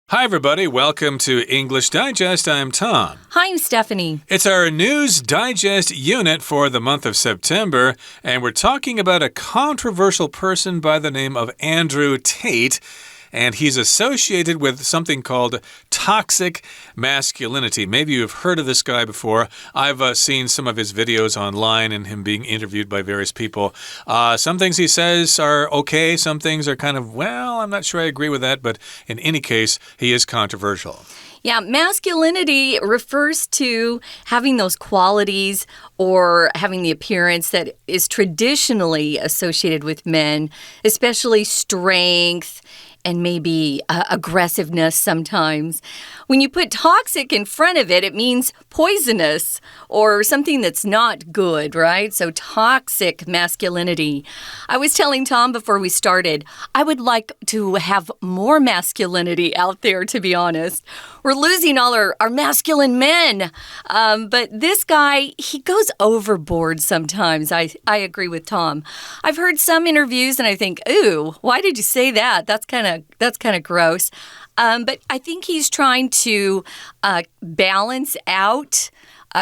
Hi, everybody. Welcome to English Digest. I'm Tom. Hi, I'm Stephanie. It's our News Digest unit for the month of September, and we're talking about a controversial person by the name of Andrew Tate. And he's associated with something called toxic masculinity. Maybe you've heard of this guy before. I've seen some of his videos online and him being interviewed by various people. Some things he says are okay. Some things are kind of, well, I'm not sure I agree with that. But in any case, he is controversial. Yeah, masculinity refers to having those qualities or having the appearance that is traditionally associated with men, especially strength and maybe aggressiveness sometimes. When you put toxic in front of it, it means poisonous or something that's not good, right? So toxic masculinity. I was telling Tom before we started, I would like to have more masculinity out there, to be honest. We're losing all our masculine men. But this guy, he goes overboard sometimes. I agree with Tom. I've heard some interviews and I think, ooh, why did you say that? That's kind of gross. But I think he's trying to balance out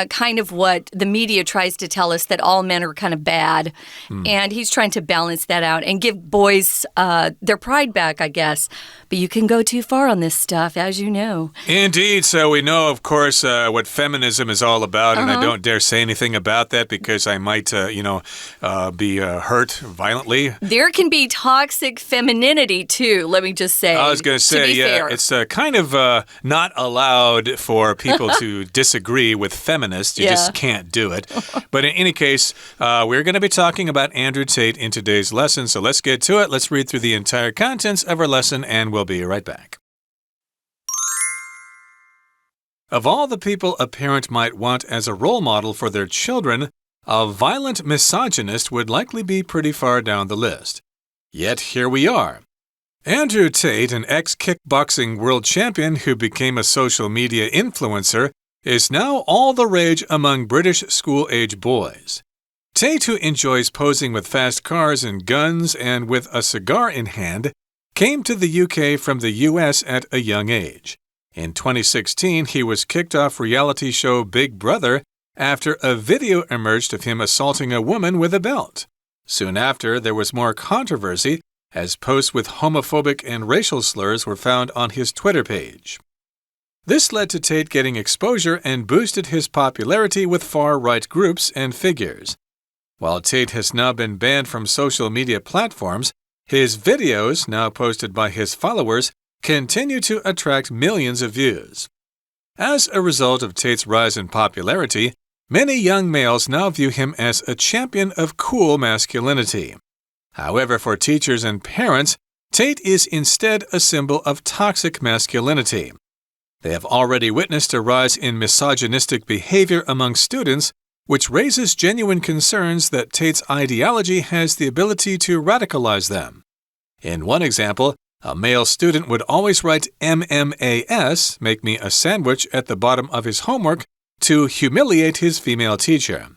kind of what the media tries to tell us, that all men are kind of bad. And he's trying to balance that out and give boys their pride back, I guess. But you can go too far on this stuff, as you know. Indeed. So we know, of course, what feminism is all about. And I don't dare say anything about that because I might, be hurt violently. There can be toxic femininity, too, let me just say. I was going to say, yeah, it's kind of not allowed for people to disagree with feminists. You just can't do it. But in any case, we're going to be talking about Andrew Tate in today's lesson. So let's get to it. Let's read through the entire contents of our lesson, and we'll be right back. Of all the people a parent might want as a role model for their children, a violent misogynist would likely be pretty far down the list. Yet here we are. Andrew Tate, an ex-kickboxing world champion who became a social media influencer, is now all the rage among British school-age boys. Tate, who enjoys posing with fast cars and guns and with a cigar in hand, came to the UK from the US at a young age. In 2016, he was kicked off reality show Big Brother after a video emerged of him assaulting a woman with a belt. Soon after, there was more controversy as posts with homophobic and racial slurs were found on his Twitter page. This led to Tate getting exposure and boosted his popularity with far-right groups and figures. While Tate has now been banned from social media platforms, his videos, now posted by his followers, continue to attract millions of views. As a result of Tate's rise in popularity, many young males now view him as a champion of cool masculinity. However, for teachers and parents, Tate is instead a symbol of toxic masculinity. They have already witnessed a rise in misogynistic behavior among students, which raises genuine concerns that Tate's ideology has the ability to radicalize them. In one example, a male student would always write MMAS, make me a sandwich, at the bottom of his homework to humiliate his female teacher.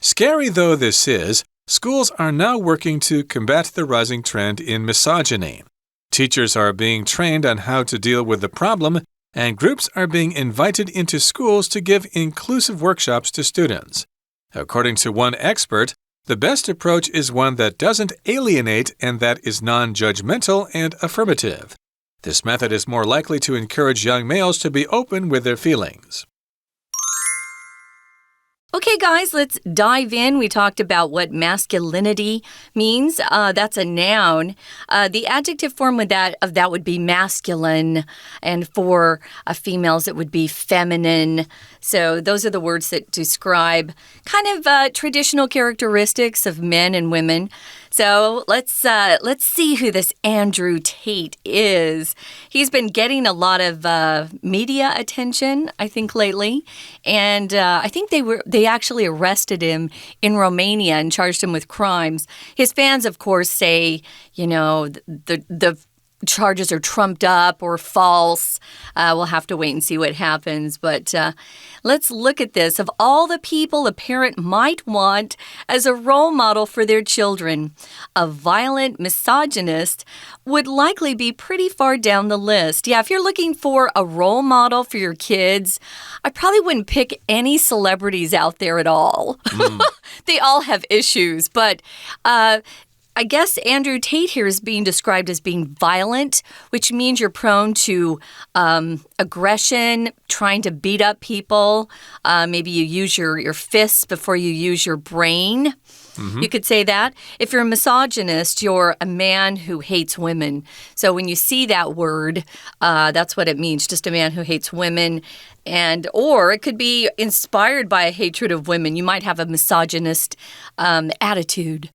Scary though this is, schools are now working to combat the rising trend in misogyny. Teachers are being trained on how to deal with the problem, and groups are being invited into schools to give inclusive workshops to students. According to one expert, the best approach is one that doesn't alienate and that is non-judgmental and affirmative. This method is more likely to encourage young males to be open with their feelings. Okay, guys, let's dive in. We talked about what masculinity means. That's a noun. The adjective form of that would be masculine, and for females, it would be feminine. So those are the words that describe kind of traditional characteristics of men and women. So let's see who this Andrew Tate is. He's been getting a lot of media attention, I think, lately, and I think they actually arrested him in Romania and charged him with crimes. His fans, of course, say, you know, the charges are trumped up or false. We'll have to wait and see what happens. But let's look at this. Of all the people a parent might want as a role model for their children, a violent misogynist would likely be pretty far down the list. Yeah, if you're looking for a role model for your kids, I probably wouldn't pick any celebrities out there at all. They all have issues, but I guess Andrew Tate here is being described as being violent, which means you're prone to aggression, trying to beat up people. Maybe you use your fists before you use your brain. You could say that. If you're a misogynist, you're a man who hates women. So when you see that word, that's what it means, just a man who hates women. Or it could be inspired by a hatred of women. You might have a misogynist attitude.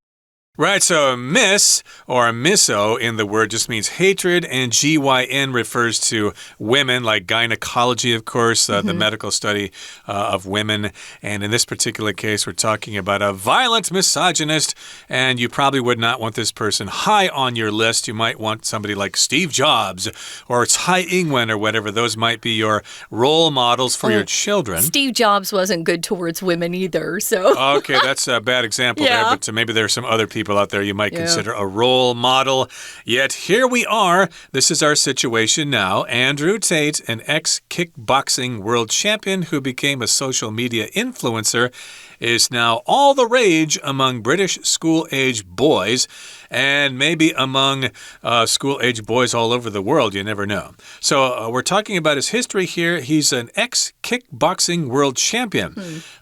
Right, so mis or miso in the word just means hatred, and gyn refers to women, like gynecology, of course, the medical study of women. And in this particular case, we're talking about a violent misogynist, and you probably would not want this person high on your list. You might want somebody like Steve Jobs or Tsai Ing-wen or whatever. Those might be your role models for your children. Steve Jobs wasn't good towards women either, so... Okay, that's a bad example there, but maybe there are some other people out there you might consider a role model. Yet here we are. This is our situation now. Andrew Tate, an ex-kickboxing world champion who became a social media influencer, is now all the rage among British school-age boys and maybe among school-age boys all over the world. You never know. So we're talking about his history here. He's an ex-kickboxing world champion.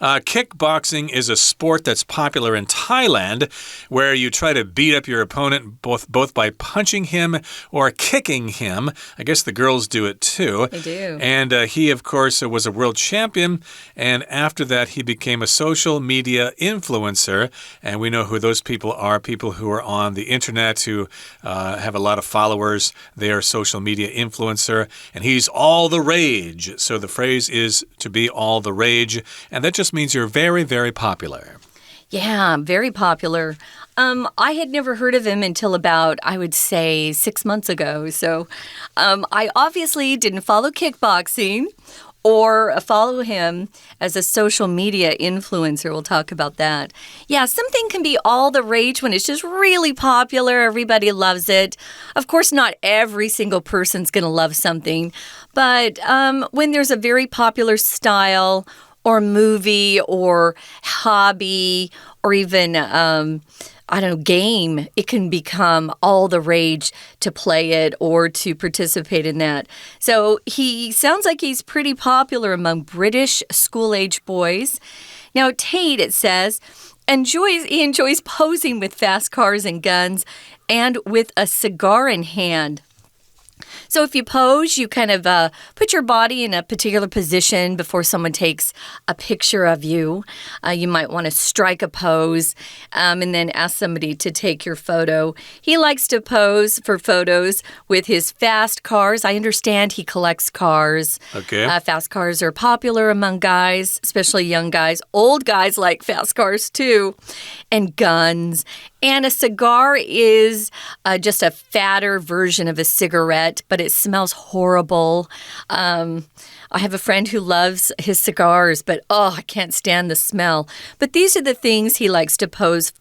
Kickboxing is a sport that's popular in Thailand where you try to beat up your opponent both by punching him or kicking him. I guess the girls do it too. They do. And he, of course, was a world champion. And after that, he became a social media influencer. And we know who those people are, people who are on the internet who have a lot of followers. They are social media influencer. And he's all the rage. So the phrase is to be all the rage. And that just means you're very, very popular. Yeah, very popular. I had never heard of him until about, I would say, 6 months ago. So I obviously didn't follow kickboxing or follow him as a social media influencer. We'll talk about that. Yeah, something can be all the rage when it's just really popular. Everybody loves it. Of course, not every single person's going to love something. But when there's a very popular style or movie or hobby or even game, it can become all the rage to play it or to participate in that. So he sounds like he's pretty popular among British school-age boys. Now, Tate, it says, he enjoys posing with fast cars and guns and with a cigar in hand. So if you pose, you kind of put your body in a particular position before someone takes a picture of you. You might want to strike a pose and then ask somebody to take your photo. He likes to pose for photos with his fast cars. I understand he collects cars. Okay. Fast cars are popular among guys, especially young guys. Old guys like fast cars too. And guns. And a cigar is just a fatter version of a cigarette, but it smells horrible. I have a friend who loves his cigars, but I can't stand the smell. But these are the things he likes to pose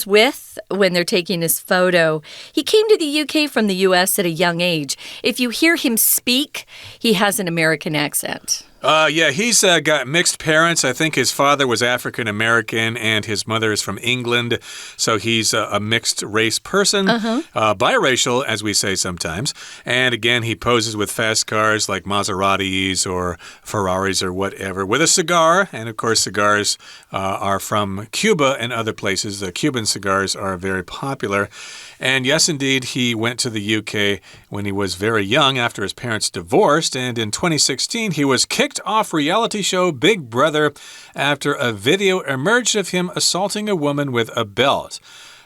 with when they're taking his photo. He came to the UK from the US at a young age. If you hear him speak, he has an American accent. Yeah, he's got mixed parents. I think his father was African American and his mother is from England. So he's a mixed race person, biracial, as we say sometimes. And again, he poses with fast cars like Maseratis or Ferraris or whatever with a cigar. And of course, cigars are from Cuba and other places. The Cuban cigars are very popular. And yes, indeed, he went to the UK when he was very young after his parents divorced. And in 2016, he was kicked off reality show Big Brother after a video emerged of him assaulting a woman with a belt.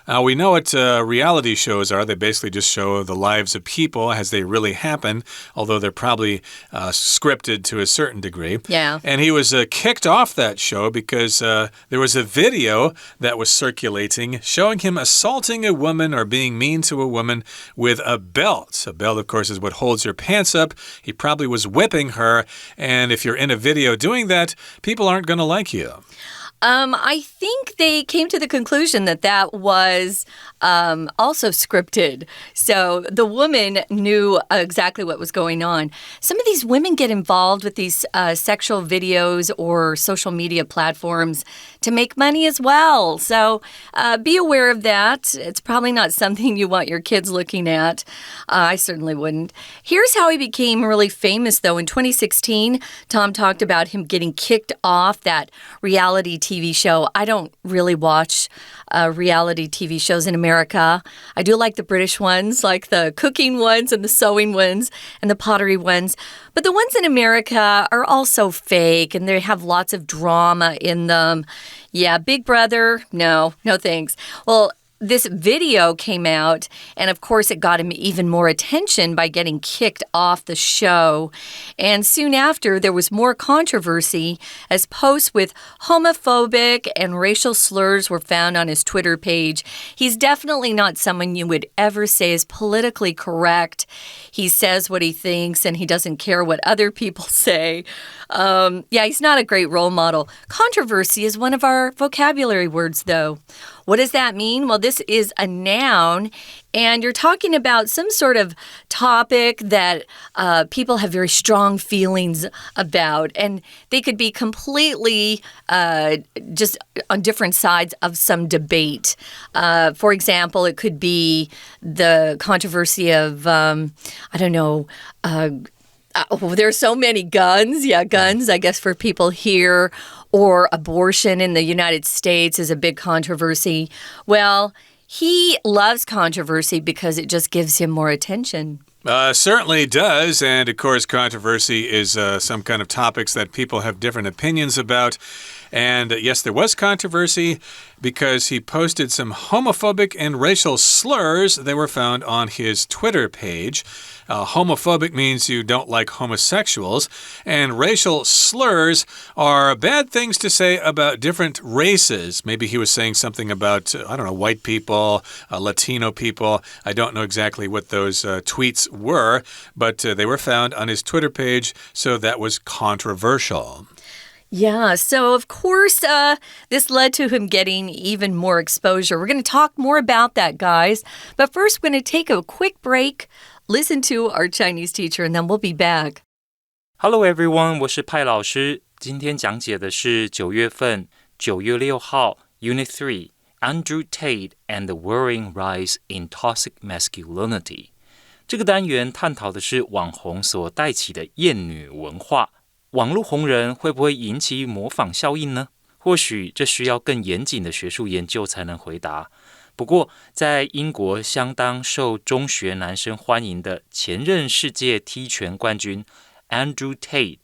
We know what reality shows are. They basically just show the lives of people as they really happen, although they're probably scripted to a certain degree. Yeah. And he was kicked off that show because there was a video that was circulating showing him assaulting a woman or being mean to a woman with a belt. A belt, of course, is what holds your pants up. He probably was whipping her. And if you're in a video doing that, people aren't going to like you. I think they came to the conclusion that that was also scripted. So the woman knew exactly what was going on. Some of these women get involved with these sexual videos or social media platforms to make money as well. So be aware of that. It's probably not something you want your kids looking at. I certainly wouldn't. Here's how he became really famous, though. In 2016, Tom talked about him getting kicked off that reality TV show. I don't really watch reality TV shows in America. I do like the British ones, like the cooking ones and the sewing ones and the pottery ones. But the ones in America are also fake and they have lots of drama in them. Yeah, Big Brother, no thanks. Well, this video came out, and of course it got him even more attention by getting kicked off the show. And soon after, there was more controversy as posts with homophobic and racial slurs were found on his Twitter page. He's definitely not someone you would ever say is politically correct. He says what he thinks, and he doesn't care what other people say. He's not a great role model. Controversy is one of our vocabulary words, though. What does that mean? Well, this is a noun, and you're talking about some sort of topic that people have very strong feelings about, and they could be completely just on different sides of some debate. For example, it could be the controversy of, there are so many guns. Yeah, guns, I guess, for people here. Or abortion in the United States is a big controversy. Well, he loves controversy because it just gives him more attention. Certainly does. And of course, controversy is some kind of topics that people have different opinions about. And yes, there was controversy because he posted some homophobic and racial slurs. They were found on his Twitter page. Homophobic means you don't like homosexuals, and racial slurs are bad things to say about different races. Maybe he was saying something about, white people, Latino people. I don't know exactly what those tweets were, but they were found on his Twitter page, so that was controversial. Yeah, so of course, this led to him getting even more exposure. We're going to talk more about that, guys. But first, we're going to take a quick break, listen to our Chinese teacher, and then we'll be back. Hello everyone, 我是派老师。今天讲解的是9月份9月6号 Unit 3 Andrew Tate and the Worrying Rise in Toxic Masculinity。这个单元探讨的是网红所带起的厌女文化。网络红人会不会引起模仿效应呢？或许这需要更严谨的学术研究才能回答。不过，在英国相当受中学男生欢迎的前任世界踢拳冠军 Andrew Tate，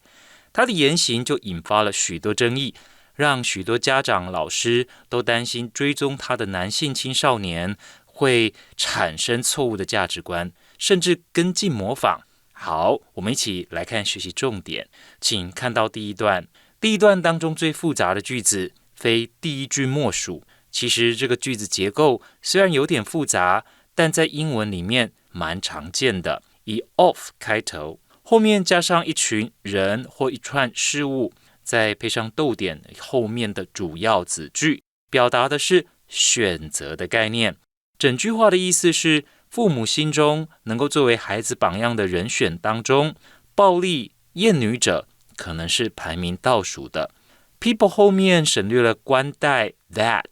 他的言行就引发了许多争议，让许多家长、老师都担心追踪他的男性青少年会产生错误的价值观，甚至跟进模仿。好，我们一起来看学习重点，请看到第一段。第一段当中最复杂的句子，非第一句莫属。其实这个句子结构虽然有点复杂，但在英文里面蛮常见的。以 of 开头，后面加上一群人或一串事物，再配上逗点后面的主要子句，表达的是选择的概念。整句话的意思是，父母心中能够作为孩子榜样的人选当中，暴力厌女者可能是排名倒数的。people 后面省略了冠带 that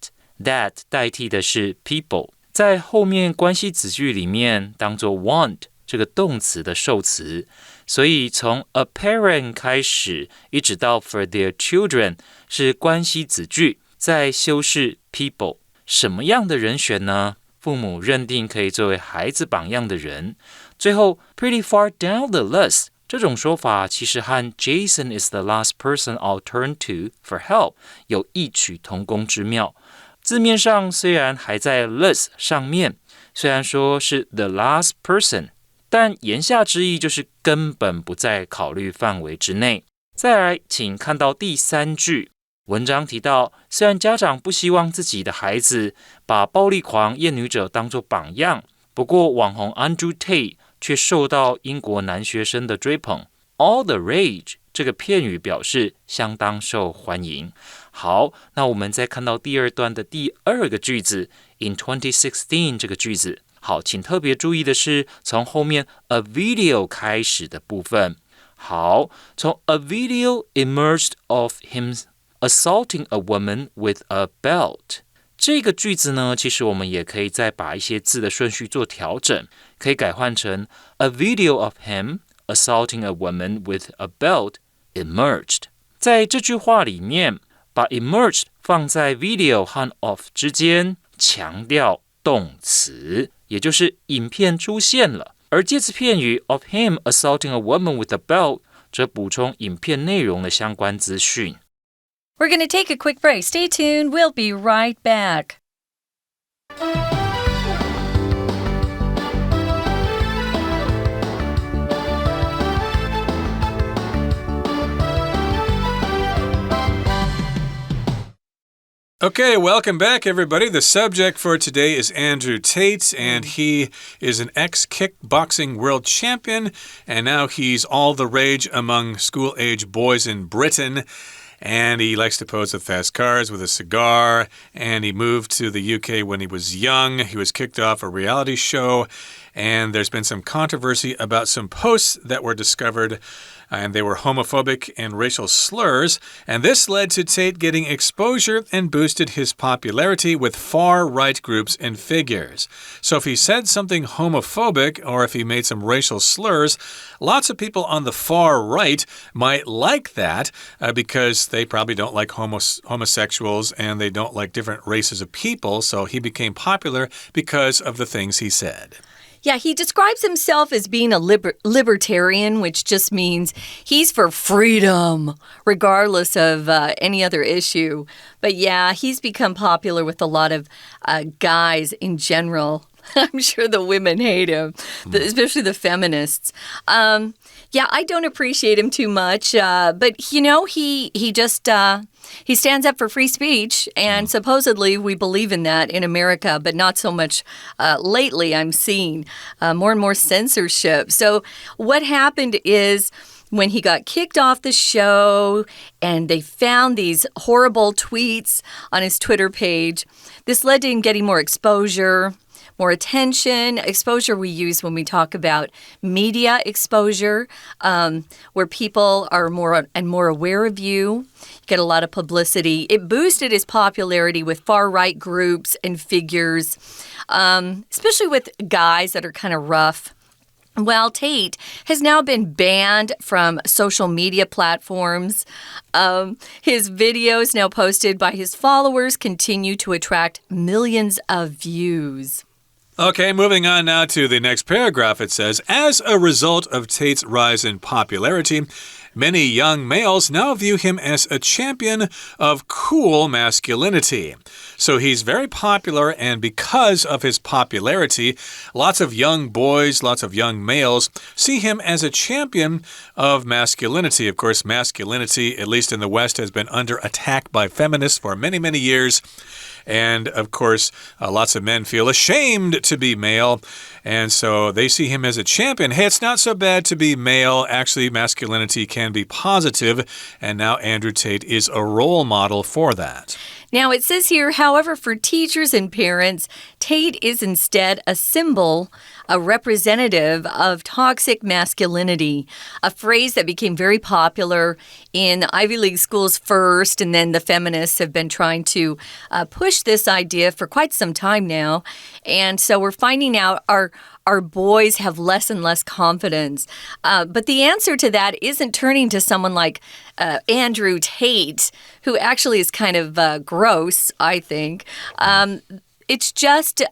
代替的是 people， 在后面关系子句里面当作 want 这个动词的受词，所以从 a parent 开始一直到 for their children 是关系子句，再修饰 people。 什么样的人选呢？父母认定可以作为孩子榜样的人。最后 pretty far down the list， 这种说法其实和 Jason is the last person I'll turn to for help 有异曲同工之妙。字面上虽然还在 list 上面，虽然说是 the last person， 但言下之意就是根本不在考虑范围之内。再来，请看到第3句，文章提到，虽然家长不希望自己的孩子把暴力狂厌女者当作榜样，不过网红 Andrew Tate 却受到英国男学生的追捧。All the rage 这个片语表示相当受欢迎。好，那我们再看到第2段的第2个句子 in 2016这个句子。好，请特别注意的是从后面 a video 开始的部分。好，从 a video emerged of him assaulting a woman with a belt。这个句子呢，其实我们也可以再把一些字的顺序做调整，可以改换成 a video of him assaulting a woman with a belt emerged。在这句话里面，把 emerged 放在 video 和 of 之间，强调动词，也就是影片出现了。而介词片语 of him assaulting a woman with a belt 则补充影片内容的相关资讯。We're going to take a quick break. Stay tuned. We'll be right back. Okay, welcome back, everybody. The subject for today is Andrew Tate, and he is an ex-kickboxing world champion, and now he's all the rage among school-age boys in Britain.And he likes to pose with fast cars with a cigar. And he moved to the UK when he was young. He was kicked off a reality show. And there's been some controversy about some posts that were discovered. And they were homophobic and racial slurs. And this led to Tate getting exposure and boosted his popularity with far-right groups and figures. So if he said something homophobic or if he made some racial slurs, lots of people on the far right might like that because they probably don't like homosexuals and they don't like different races of people. So he became popular because of the things he said.Yeah, he describes himself as being a libertarian, which just means he's for freedom, regardless of any other issue. But yeah, he's become popular with a lot of guys in general. I'm sure the women hate him, especially the feminists. Yeah, I don't appreciate him too much, but you know, he just...He stands up for free speech, and supposedly we believe in that in America, but not so much lately. I'm seeing more and more censorship. So what happened is when he got kicked off the show and they found these horrible tweets on his Twitter page, this led to him getting more exposure.More attention, exposure we use when we talk about media exposure, where people are more aware of you, get a lot of publicity. It boosted his popularity with far-right groups and figures, especially with guys that are kind of rough.Well, Tate has now been banned from social media platforms. His videos now posted by his followers continue to attract millions of views.Okay, moving on now to the next paragraph. It says, as a result of Tate's rise in popularity, many young males now view him as a champion of cool masculinity. So he's very popular, and because of his popularity, lots of young boys, lots of young males see him as a champion of masculinity. Of course, masculinity, at least in the West, has been under attack by feminists for many, many years.And, of course, lots of men feel ashamed to be male, and so they see him as a champion. Hey, it's not so bad to be male. Actually, masculinity can be positive, and now Andrew Tate is a role model for that.Now, it says here, however, for teachers and parents, Tate is instead a symbol, a representative of toxic masculinity, a phrase that became very popular in Ivy League schools first, and then the feminists have been trying to push this idea for quite some time now. And so we're finding out our boys have less and less confidence. But the answer to that isn't turning to someone like Andrew Tate, who actually is kind of gross, I think. it's just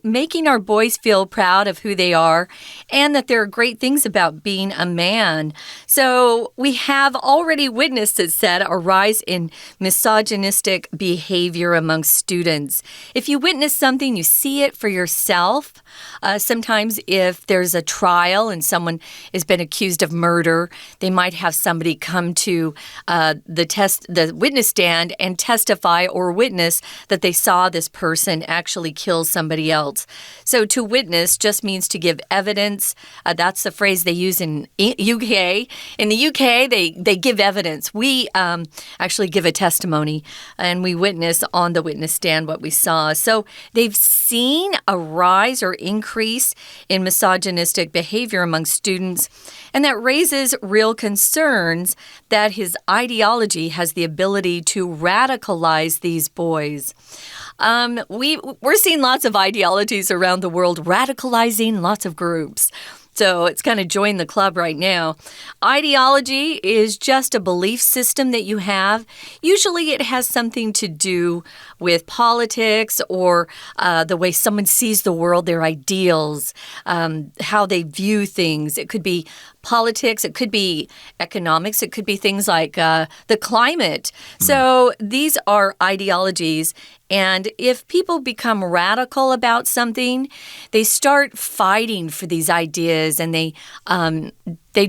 making our boys feel proud of who they are and that there are great things about being a man. So we have already witnessed, it said, a rise in misogynistic behavior among students. If you witness something, you see it for yourself. Sometimes if there's a trial and someone has been accused of murder, they might have somebody come to the witness stand and testify or witness that they saw this person actually kill somebody else. So to witness just means to give evidence. That's the phrase they use in UK. In the UK, they give evidence. We actually give a testimony, and we witness on the witness stand what we saw. So they've seen a rise or increase in misogynistic behavior among students, and that raises real concerns that his ideology has the ability to radicalize these boys. We're seeing lots of ideologies around the world radicalizing lots of groups. So it's kind of join the club right now. Ideology is just a belief system that you have. Usually it has something to do with politics or the way someone sees the world, their ideals, how they view things. It could be politics, it could be economics, it could be things like the climate. So these are ideologies. And if people become radical about something, they start fighting for these ideas, and they're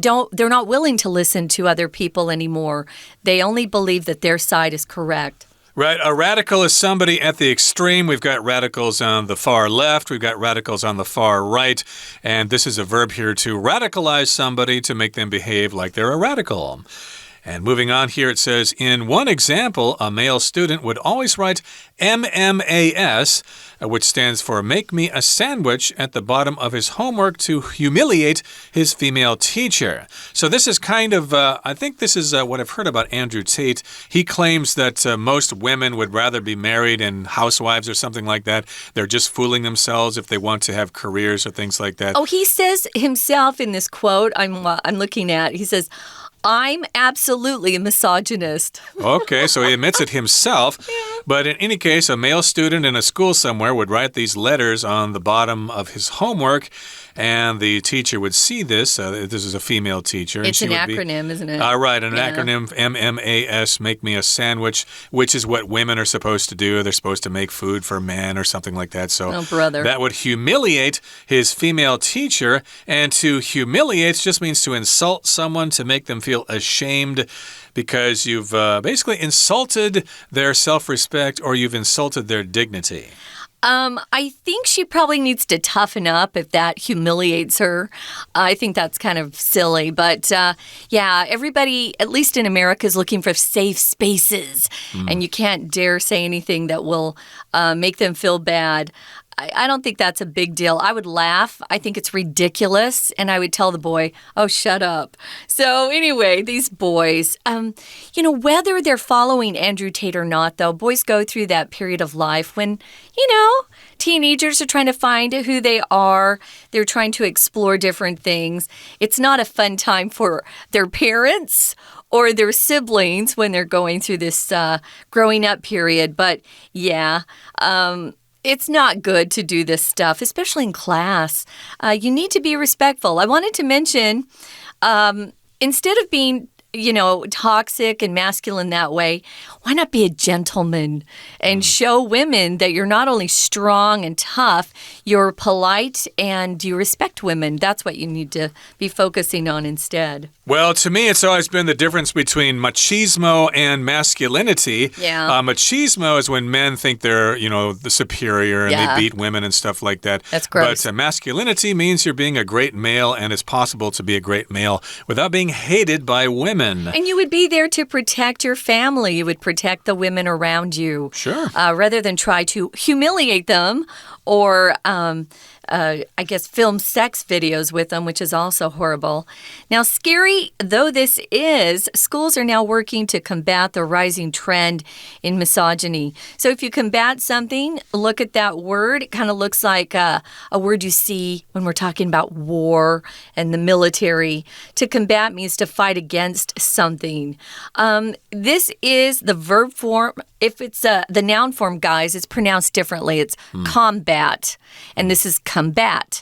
not willing to listen to other people anymore. They only believe that their side is correct. Right. A radical is somebody at the extreme. We've got radicals on the far left. We've got radicals on the far right. And this is a verb here to radicalize somebody, to make them behave like they're a radical. And moving on here, it says, in one example, a male student would always write MMAS, which stands for Make Me a Sandwich, at the bottom of his homework to humiliate his female teacher. So this is kind of, I think this is what I've heard about Andrew Tate. He claims that most women would rather be married and housewives or something like that. They're just fooling themselves if they want to have careers or things like that. Oh, he says himself in this quote I'm looking at, he says, I'm absolutely a misogynist. Okay, so he admits it himself. Yeah. But in any case, a male student in a school somewhere would write these letters on the bottom of his homework, and the teacher would see this. This is a female teacher. It's an acronym, isn't it? Right, an acronym, MMAS, Make Me a Sandwich, which is what women are supposed to do. They're supposed to make food for men or something like that. So that would humiliate his female teacher. And to humiliate just means to insult someone, to make them feel ashamed, because you've basically insulted their self-respect or you've insulted their dignity. I think she probably needs to toughen up if that humiliates her. I think that's kind of silly. But yeah, everybody, at least in America, is looking for safe spaces. And you can't dare say anything that will make them feel bad. I don't think that's a big deal. I would laugh. I think it's ridiculous. And I would tell the boy, oh, shut up. So anyway, these boys, whether they're following Andrew Tate or not, though, boys go through that period of life when, teenagers are trying to find who they are. They're trying to explore different things. It's not a fun time for their parents or their siblings when they're going through this growing up period. But yeah, it's not good to do this stuff, especially in class. You need to be respectful. I wanted to mention, instead of being toxic and masculine that way, why not be a gentleman and show women that you're not only strong and tough, you're polite and you respect women. That's what you need to be focusing on instead. Well, to me, it's always been the difference between machismo and masculinity. Yeah. Machismo is when men think they're, the superior and they beat women and stuff like that. That's gross. But masculinity means you're being a great male, and it's possible to be a great male without being hated by women. And you would be there to protect your family. You would protect the women around you. Sure. Rather than try to humiliate them or film sex videos with them, which is also horrible. Now, scary though this is, schools are now working to combat the rising trend in misogyny. So if you combat something, look at that word. It kind of looks like a word you see when we're talking about war and the military. To combat means to fight against something. This is the verb form if it's the noun form, guys, it's pronounced differently. It's combat, and this is combat.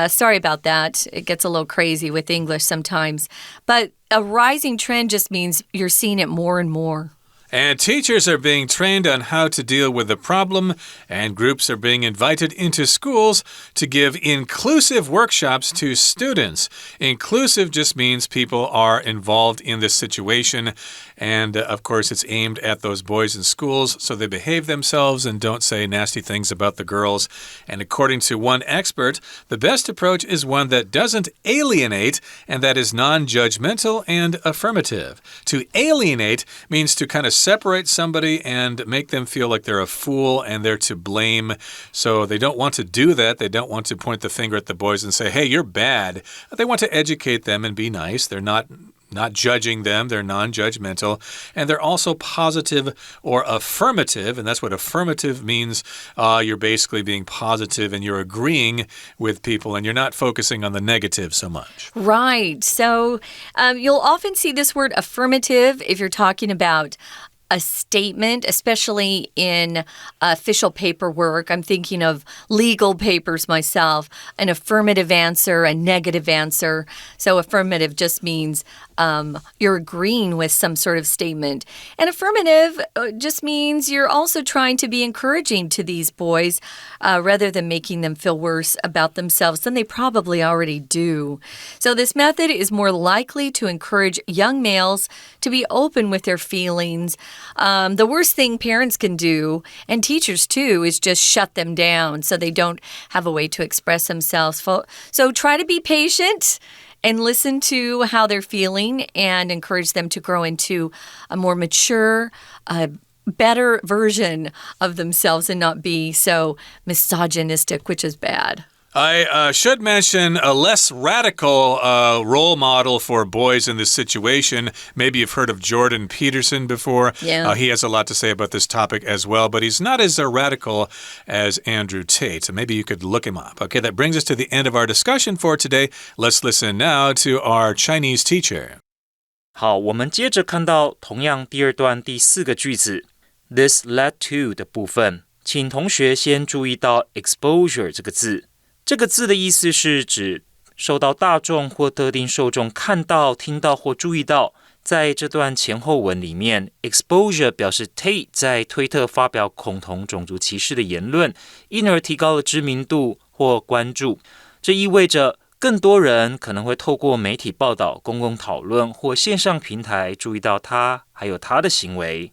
Sorry about that. It gets a little crazy with English sometimes. But a rising trend just means you're seeing it more and more. And teachers are being trained on how to deal with the problem, and groups are being invited into schools to give inclusive workshops to students. Inclusive just means people are involved in this situation, and of course it's aimed at those boys in schools so they behave themselves and don't say nasty things about the girls. And according to one expert, the best approach is one that doesn't alienate and that is non-judgmental and affirmative. To alienate means to kind of separate somebody and make them feel like they're a fool and they're to blame. So they don't want to do that. They don't want to point the finger at the boys and say, hey, you're bad. They want to educate them and be nice. They're not judging them. They're non-judgmental. And they're also positive or affirmative. And that's what affirmative means. You're basically being positive and you're agreeing with people and you're not focusing on the negative so much. Right. So you'll often see this word affirmative if you're talking about a statement, especially in official paperwork. I'm thinking of legal papers myself, an affirmative answer, a negative answer. So affirmative just means you're agreeing with some sort of statement. And affirmative just means you're also trying to be encouraging to these boys rather than making them feel worse about themselves than they probably already do. So this method is more likely to encourage young males to be open with their feelings. The worst thing parents can do, and teachers too, is just shut them down so they don't have a way to express themselves. So try to be patient and listen to how they're feeling and encourage them to grow into a more mature, better version of themselves and not be so misogynistic, which is bad. I should mention a less radical role model for boys in this situation. Maybe you've heard of Jordan Peterson before. Yeah. He has a lot to say about this topic as well, but he's not as radical as Andrew Tate. So maybe you could look him up. Okay, that brings us to the end of our discussion for today. Let's listen now to our Chinese teacher. 好，我们接着看到同样第二段第四个句子 This led to 的部分，请同学先注意到 exposure 这个字。这个字的意思是指受到大众或特定受众看到、听到或注意到。在这段前后文里面 exposure 表示 Tate 在推特发表恐同种族歧视的言论，因而提高了知名度或关注。这意味着更多人可能会透过媒体报道、公共讨论或线上平台注意到他还有他的行为。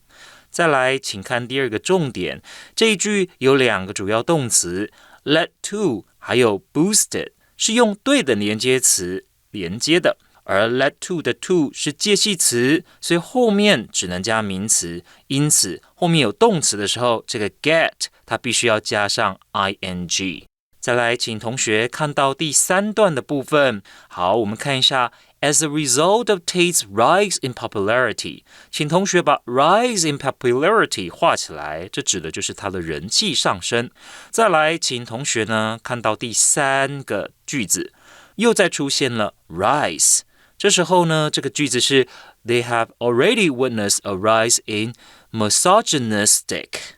再来，请看第二个重点，这一句有两个主要动词 led to 还有 boosted 是用对等连接词连接的，而 led to 的 to 是介系词，所以后面只能加名词，因此后面有动词的时候，这个 get 它必须要加上 ing。再来，请同学看到第三段的部分。好，我们看一下 As a result of Tate's rise in popularity， 请同学把 rise in popularity 画起来，这指的就是他的人气上升。再来，请同学呢看到第三个句子，又再出现了 rise。这时候呢，这个句子是 They have already witnessed a rise in misogynistic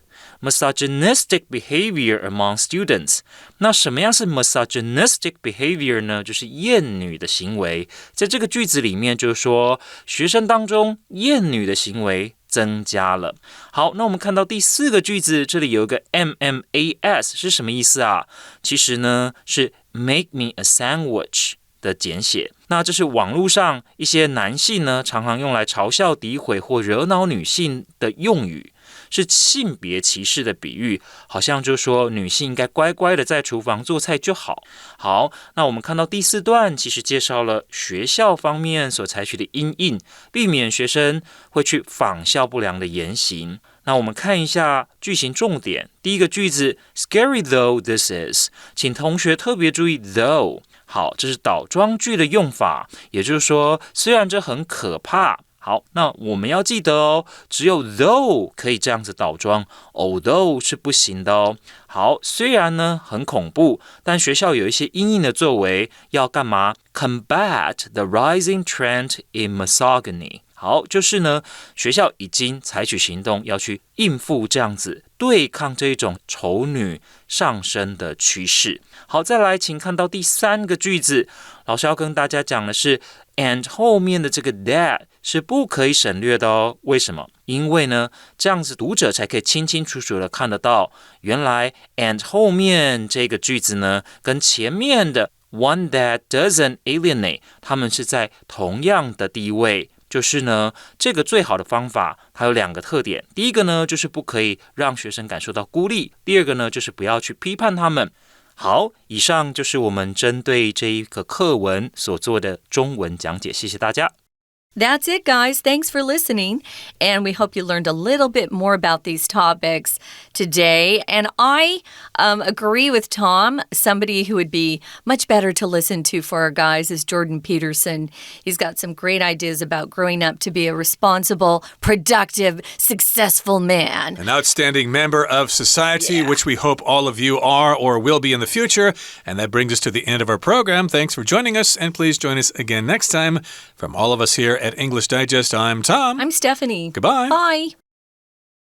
behavior among students。 那什么样是 misogynistic behavior 呢？就是厌女的行为。在这个句子里面就是说学生当中厌女的行为增加了。好，那我们看到第四个句子，这里有一个 MMAS 是什么意思啊？其实呢是 make me a sandwich 的简写。那这是网络上一些男性呢常常用来嘲笑、诋毁或惹恼女性的用语，是性别歧视的比喻，好像就说女性应该乖乖的在厨房做菜就好。好，那我们看到第四段其实介绍了学校方面所采取的因应，避免学生会去仿效不良的言行。那我们看一下句型重点，第一个句子 Scary though this is， 请同学特别注意 though。 好，这是倒装句的用法，也就是说虽然这很可怕。好，那我们要记得哦，只有 though 可以这样子倒装 although 是不行的哦。好，虽然呢很恐怖，但学校有一些因应的作为，要干嘛？ Combat the rising trend in misogyny。好，就是呢，学校已经采取行动要去应付这样子对抗这一种丑女上升的趋势。好，再来，请看到第3个句子，老师要跟大家讲的是 and 后面的这个 that 是不可以省略的哦。为什么？因为呢，这样子读者才可以清清楚楚的看得到，原来 and 后面这个句子呢，跟前面的 one that doesn't alienate 他们是在同样的地位。就是呢，这个最好的方法它有2个特点。第一个呢，就是不可以让学生感受到孤立；第二个呢，就是不要去批判他们。好，以上就是我们针对这一个课文所做的中文讲解，谢谢大家。That's it, guys. Thanks for listening. And we hope you learned a little bit more about these topics today. And I agree with Tom. Somebody who would be much better to listen to for our guys is Jordan Peterson. He's got some great ideas about growing up to be a responsible, productive, successful man. An outstanding member of society, which we hope all of you are or will be in the future. And that brings us to the end of our program. Thanks for joining us. And please join us again next time. From all of us here at English Digest, I'm Tom. I'm Stephanie. Goodbye. Bye.